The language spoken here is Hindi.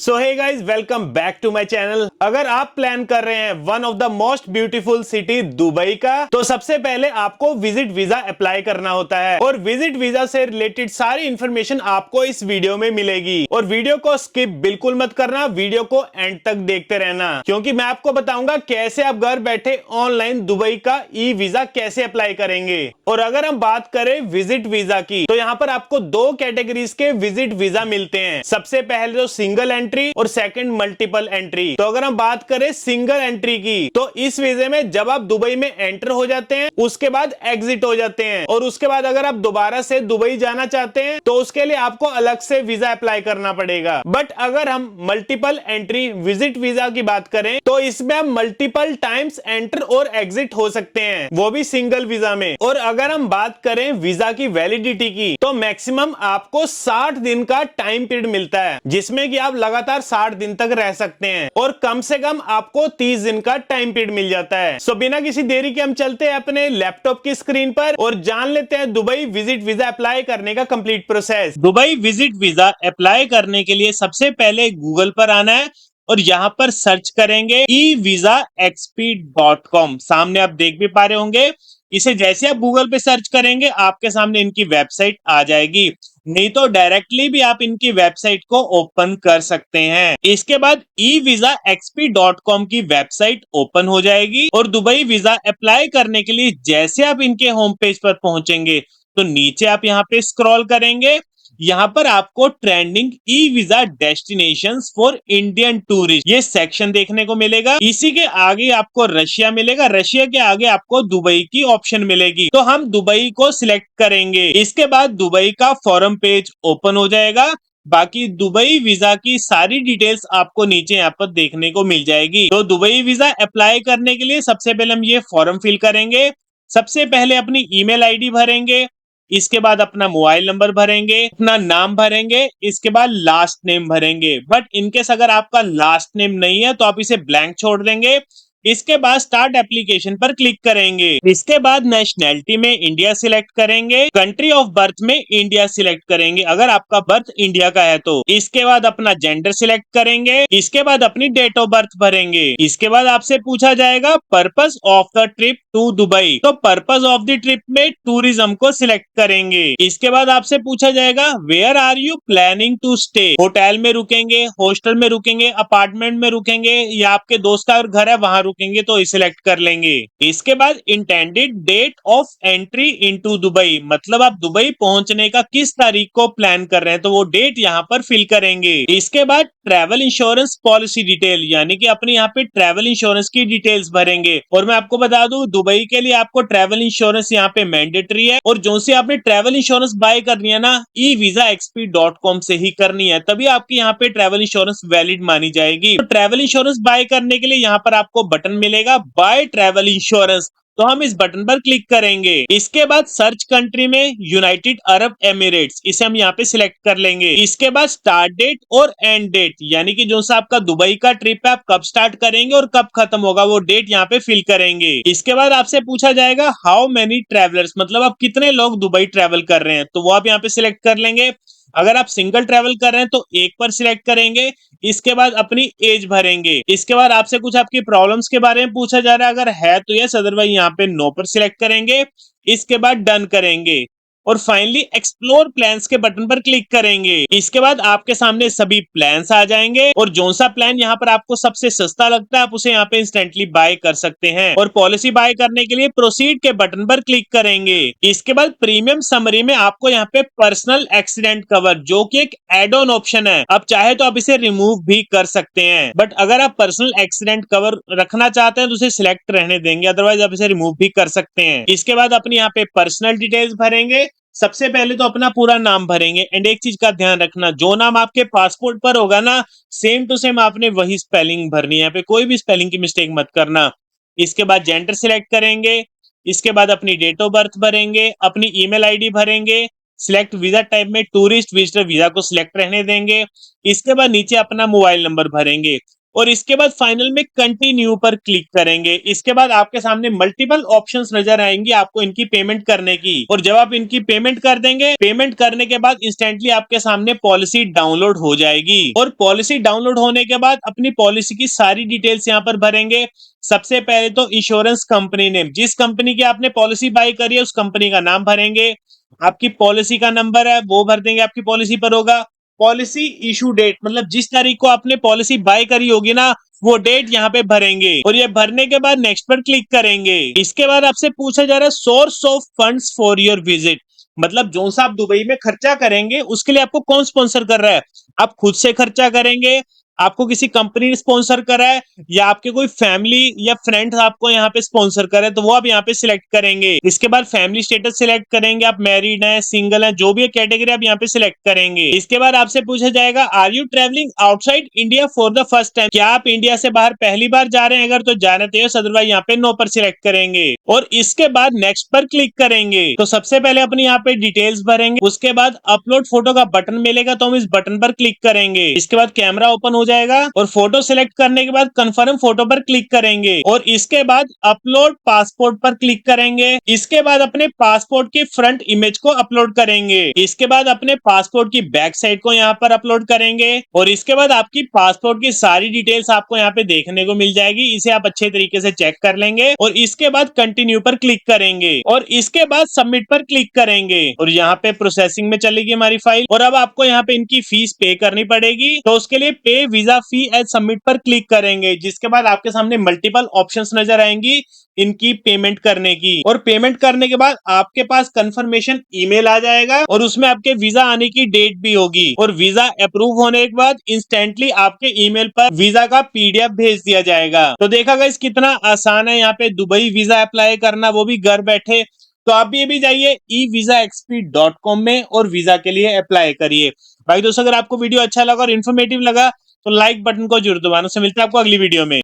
So hey guys, welcome back to my channel. अगर आप प्लान कर रहे हैं one of the most beautiful city Dubai का, तो सबसे पहले आपको विजिट वीजा अप्लाई करना होता है और विजिट वीजा से रिलेटेड सारी इंफॉर्मेशन आपको इस वीडियो में मिलेगी। और वीडियो को स्किप बिल्कुल मत करना, वीडियो को एंड तक देखते रहना, क्योंकि मैं आपको बताऊंगा कैसे आप घर बैठे ऑनलाइन दुबई का ई वीजा कैसे अप्लाई करेंगे। और अगर हम बात करें विजिट वीजा की, तो यहाँ पर आपको दो कैटेगरीज के विजिट वीजा मिलते हैं। सबसे पहले तो सिंगल एंट्री और सेकंड मल्टीपल एंट्री। तो अगर हम बात करें सिंगल एंट्री की, तो इस वीजे में जब आप दुबई में एंटर हो जाते हैं उसके बाद एग्जिट हो जाते हैं, और उसके बाद अगर आप दोबारा से दुबई जाना चाहते हैं तो उसके लिए आपको अलग से वीजा अप्लाई करना पड़ेगा। बट अगर हम मल्टीपल एंट्री विजिट वीजा की बात करें, तो इसमें हम मल्टीपल टाइम्स एंटर और एग्जिट हो सकते हैं, वो भी सिंगल वीजा में। और अगर हम बात करें वीजा की वैलिडिटी की, तो मैक्सिमम आपको 60 दिन का टाइम पीरियड मिलता है, जिसमें कि आप लगातार 60 दिन तक रह सकते हैं, और कम से कम आपको 30 दिन का टाइम पीरियड मिल जाता है। सो बिना किसी देरी के हम चलते हैं अपने लैपटॉप की स्क्रीन पर और जान लेते हैं दुबई विजिट वीजा अप्लाई करने का complete process. Dubai visit visa apply करने के लिए सबसे पहले गूगल पर आना है और यहाँ पर सर्च करेंगे evisaxp.com। सामने आप देख भी पा रहे होंगे। इसे जैसे आप गूगल पे सर्च करेंगे आपके सामने इनकी वेबसाइट आ जाएगी, नहीं तो डायरेक्टली भी आप इनकी वेबसाइट को ओपन कर सकते हैं। इसके बाद evisaxp.com की वेबसाइट ओपन हो जाएगी और दुबई वीजा अप्लाई करने के लिए जैसे आप इनके होम पेज पर पहुंचेंगे तो नीचे आप यहाँ पे स्क्रॉल करेंगे। यहाँ पर आपको trending e visa destinations for Indian tourist ये सेक्शन देखने को मिलेगा। इसी के आगे आपको रशिया मिलेगा, रशिया के आगे आपको दुबई की ऑप्शन मिलेगी, तो हम दुबई को सिलेक्ट करेंगे। इसके बाद दुबई का फॉरम पेज ओपन हो जाएगा। बाकी दुबई वीजा की सारी डिटेल्स आपको नीचे यहाँ पर देखने को मिल जाएगी। तो दुबई वीजा अप्लाई करने के लिए सबसे पहले हम ये फॉर्म फिल करेंगे। सबसे पहले अपनी ईमेल आईडी भरेंगे, इसके बाद अपना मोबाइल नंबर भरेंगे, अपना नाम भरेंगे, इसके बाद लास्ट नेम भरेंगे। बट इनकेस अगर आपका लास्ट नेम नहीं है तो आप इसे ब्लैंक छोड़ देंगे। इसके बाद स्टार्ट एप्लीकेशन पर क्लिक करेंगे। इसके बाद नेशनैलिटी में इंडिया सिलेक्ट करेंगे, कंट्री ऑफ बर्थ में इंडिया सिलेक्ट करेंगे अगर आपका बर्थ इंडिया का है तो। इसके बाद अपना जेंडर सिलेक्ट करेंगे, इसके बाद अपनी डेट ऑफ बर्थ भरेंगे। इसके बाद आपसे पूछा जाएगा purpose of the trip to Dubai, तो पर्पस ऑफ द ट्रिप में टूरिज्म को सिलेक्ट करेंगे। इसके बाद आपसे पूछा जाएगा where are you planning to stay, hotel में रुकेंगे, हॉस्टल में रुकेंगे, अपार्टमेंट में रुकेंगे, या आपके दोस्त का घर है वहां रुकेंगे, तो सिलेक्ट कर लेंगे। इसके बाद intended date of entry into Dubai, मतलब आप दुबई पहुंचने का किस तारीख को प्लान कर रहे हैं, तो वो डेट यहाँ पर फिल करेंगे। इसके बाद ट्रैवल इंश्योरेंस पॉलिसी डिटेल, यानी कि अपने यहाँ पे ट्रैवल इंश्योरेंस की डिटेल्स भरेंगे। और मैं आपको बता दूं दुबई के लिए आपको ट्रैवल इंश्योरेंस यहाँ पे मैंडेटरी है, और जो से आपने ट्रैवल इंश्योरेंस बाय करनी है ना evisaxp.com से ही करनी है, तभी आपकी यहाँ पे ट्रैवल इंश्योरेंस वैलिड मानी जाएगी। तो ट्रैवल इंश्योरेंस बाय करने के लिए यहाँ पर आपको बटन मिलेगा बाय ट्रैवल इंश्योरेंस, तो हम इस बटन पर क्लिक करेंगे। इसके बाद सर्च कंट्री में यूनाइटेड अरब एमिरेट्स, इसे हम यहाँ पे सिलेक्ट कर लेंगे। इसके बाद स्टार्ट डेट और एंड डेट, यानी कि जो सा आपका दुबई का ट्रिप है आप कब स्टार्ट करेंगे और कब खत्म होगा वो डेट यहाँ पे फिल करेंगे। इसके बाद आपसे पूछा जाएगा हाउ मेनी ट्रेवलर्स, मतलब आप कितने लोग दुबई ट्रेवल कर रहे हैं, तो वो आप यहाँ पे सिलेक्ट कर लेंगे। अगर आप सिंगल ट्रेवल कर रहे हैं तो एक पर सिलेक्ट करेंगे। इसके बाद अपनी एज भरेंगे। इसके बाद आपसे कुछ आपकी प्रॉब्लम्स के बारे में पूछा जा रहा है, अगर है तो यस, अदरवाइज यहाँ पे नो पर सिलेक्ट करेंगे। इसके बाद डन करेंगे और फाइनली एक्सप्लोर प्लान्स के बटन पर क्लिक करेंगे। इसके बाद आपके सामने सभी प्लान्स आ जाएंगे, और जो सा प्लान यहाँ पर आपको सबसे सस्ता लगता है आप उसे यहाँ पे इंस्टेंटली बाय कर सकते हैं। और पॉलिसी बाय करने के लिए प्रोसीड के बटन पर क्लिक करेंगे। इसके बाद प्रीमियम समरी में आपको यहाँ पे पर्सनल एक्सीडेंट कवर, जो कि एक एड ऑन ऑप्शन है, आप चाहे तो आप इसे रिमूव भी कर सकते हैं। बट अगर आप पर्सनल एक्सीडेंट कवर रखना चाहते हैं तो उसे सिलेक्ट रहने देंगे, अदरवाइज आप इसे रिमूव भी कर सकते हैं। इसके बाद अपनी यहाँ पे पर्सनल डिटेल्स भरेंगे। सबसे पहले तो अपना पूरा नाम भरेंगे, एंड एक चीज का ध्यान रखना, जो नाम आपके पासपोर्ट पर होगा ना सेम टू सेम आपने वही स्पेलिंग भरनी है, यहाँ पे कोई भी स्पेलिंग की मिस्टेक मत करना। इसके बाद जेंडर सिलेक्ट करेंगे। इसके बाद अपनी डेट ऑफ बर्थ भरेंगे, अपनी ईमेल आईडी भरेंगे। सिलेक्ट वीजा टाइप में टूरिस्ट विजिटर वीजा को सिलेक्ट रहने देंगे। इसके बाद नीचे अपना मोबाइल नंबर भरेंगे। और इसके बाद फाइनल में कंटिन्यू पर क्लिक करेंगे। इसके बाद आपके सामने मल्टीपल ऑप्शंस नजर आएंगी आपको इनकी पेमेंट करने की, और जब आप इनकी पेमेंट कर देंगे, पेमेंट करने के बाद इंस्टेंटली आपके सामने पॉलिसी डाउनलोड हो जाएगी। और पॉलिसी डाउनलोड होने के बाद अपनी पॉलिसी की सारी डिटेल्स यहाँ पर भरेंगे। सबसे पहले तो इंश्योरेंस कंपनी नेम, जिस कंपनी की आपने पॉलिसी बाई करी है उस कंपनी का नाम भरेंगे। आपकी पॉलिसी का नंबर है वो भर देंगे, आपकी पॉलिसी पर होगा। पॉलिसी इशू डेट, मतलब जिस तारीख को आपने पॉलिसी बाय करी होगी ना, वो डेट यहाँ पे भरेंगे, और ये भरने के बाद नेक्स्ट पर क्लिक करेंगे। इसके बाद आपसे पूछा जा रहा है source of funds for your visit, मतलब जो सा आप दुबई में खर्चा करेंगे उसके लिए आपको कौन स्पॉन्सर कर रहा है। आप खुद से खर्चा करेंगे, आपको किसी कंपनी ने स्पॉन्सर करा है, या आपके कोई फैमिली या फ्रेंड्स आपको यहाँ पे स्पॉन्सर करे, तो वो आप यहाँ पे सिलेक्ट करेंगे। इसके बाद फैमिली स्टेटस सिलेक्ट करेंगे, आप मैरिड हैं, सिंगल हैं, जो भी कैटेगरी आप यहाँ पे सिलेक्ट करेंगे। इसके बाद आपसे पूछा जाएगा are you travelling outside India for the first time, क्या आप इंडिया से बाहर पहली बार जा रहे हैं, अगर तो जाने तो यस, अदरवाइज यहाँ पे नो पर सिलेक्ट करेंगे। और इसके बाद नेक्स्ट पर क्लिक करेंगे। तो सबसे पहले अपनी यहाँ पे डिटेल्स भरेंगे, उसके बाद अपलोड फोटो का बटन मिलेगा तो हम इस बटन पर क्लिक करेंगे। इसके बाद कैमरा ओपन हो जाएगा, और फोटो सिलेक्ट करने के बाद कंफर्म फोटो पर क्लिक करेंगे, और इसके बाद अपलोड पासपोर्ट पर क्लिक करेंगे। इसके बाद अपने पासपोर्ट की फ्रंट इमेज को अपलोड करेंगे। इसके बाद अपने पासपोर्ट की बैक साइड को यहाँ पर अपलोड करेंगे, और इसके बाद आपकी पासपोर्ट की सारी डिटेल्स आपको यहाँ पे देखने को मिल जाएगी। इसे आप अच्छे तरीके से चेक कर लेंगे, और इसके बाद कंटिन्यू पर क्लिक करेंगे, और इसके बाद सबमिट पर क्लिक करेंगे, और यहाँ पे प्रोसेसिंग में चलेगी हमारी फाइल। और अब आपको यहाँ पे इनकी फीस पे करनी पड़ेगी, तो उसके लिए पे वीजा फी एज सबमिट पर क्लिक करेंगे, जिसके बाद आपके सामने मल्टीपल ऑप्शंस नजर आएंगी इनकी पेमेंट करने की। और पेमेंट करने के बाद आपके पास कंफर्मेशन ईमेल आ जाएगा, और उसमें आपके वीजा आने की डेट भी होगी, और वीजा अप्रूव होने के बाद इंस्टेंटली आपके ईमेल पर वीजा का पीडीएफ भेज दिया जाएगा। तो देखा गाइस कितना आसान है यहाँ पे दुबई वीजा अप्लाई करना, वो भी घर बैठे। तो आप भी जाइए evisaxp.com में और वीजा के लिए अप्लाई करिए। भाई दोस्तों, अगर आपको वीडियो अच्छा लगा और इन्फॉर्मेटिव लगा तो लाइक बटन को जरूर दबाना। से मिलते हैं आपको अगली वीडियो में।